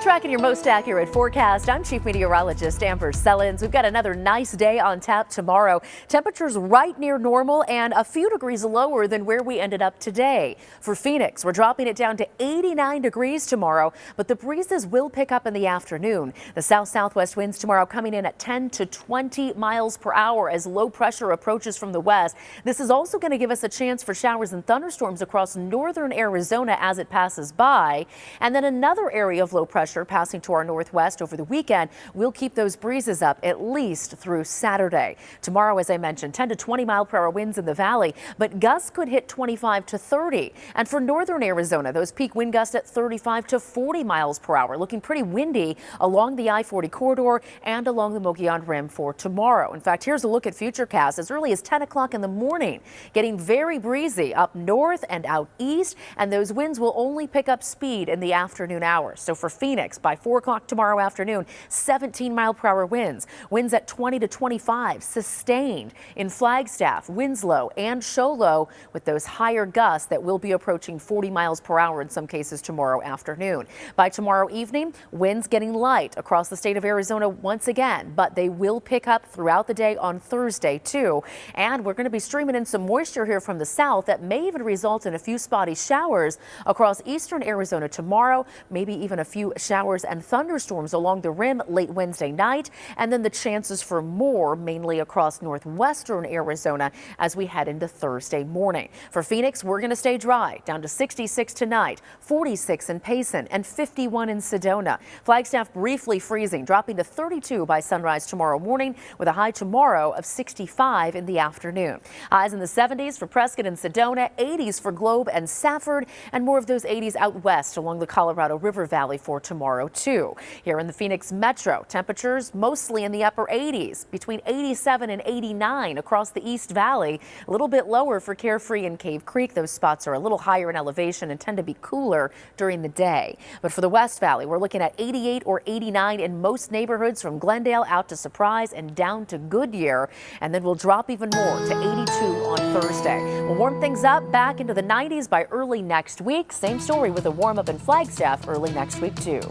Tracking your most accurate forecast, I'm Chief Meteorologist Amber Sellens. We've got another nice day on tap tomorrow. Temperatures right near normal and a few degrees lower than where we ended up today. For Phoenix, we're dropping it down to 89 degrees tomorrow, but the breezes will pick up in the afternoon. The south-southwest winds tomorrow coming in at 10 to 20 miles per hour as low pressure approaches from the west. This is also going to give us a chance for showers and thunderstorms across northern Arizona as it passes by. And then another area of low pressure passing to our northwest over the weekend will keep those breezes up at least through Saturday. Tomorrow, as I mentioned, 10 to 20 mile per hour winds in the valley, but gusts could hit 25 to 30. And for northern Arizona, those peak wind gusts at 35 to 40 miles per hour, looking pretty windy along the I-40 corridor and along the Mogollon Rim for tomorrow. In fact, here's a look at futurecast as early as 10 o'clock in the morning, getting very breezy up north and out east, and those winds will only pick up speed in the afternoon hours. So for Phoenix, by 4 o'clock tomorrow afternoon, 17 mile per hour winds at 20 to 25, sustained in Flagstaff, Winslow and Show Low with those higher gusts that will be approaching 40 miles per hour in some cases tomorrow afternoon. By tomorrow evening, winds getting light across the state of Arizona once again, but they will pick up throughout the day on Thursday too. And we're going to be streaming in some moisture here from the south that may even result in a few spotty showers across eastern Arizona tomorrow, maybe even a few showers and thunderstorms along the rim late Wednesday night, and then the chances for more mainly across northwestern Arizona as we head into Thursday morning. For Phoenix, we're going to stay dry, down to 66 tonight, 46 in Payson, and 51 in Sedona. Flagstaff briefly freezing, dropping to 32 by sunrise tomorrow morning, with a high tomorrow of 65 in the afternoon. Highs in the 70s for Prescott and Sedona, 80s for Globe and Safford, and more of those 80s out west along the Colorado River Valley for tomorrow too. Here in the Phoenix metro, temperatures mostly in the upper 80s, between 87 and 89 across the East Valley. A little bit lower for Carefree and Cave Creek. Those spots are a little higher in elevation and tend to be cooler during the day. But for the West Valley, we're looking at 88 or 89 in most neighborhoods from Glendale out to Surprise and down to Goodyear. And then we'll drop even more to 82 on Thursday. We'll warm things up back into the 90s by early next week. Same story with a warm up in Flagstaff early next week too.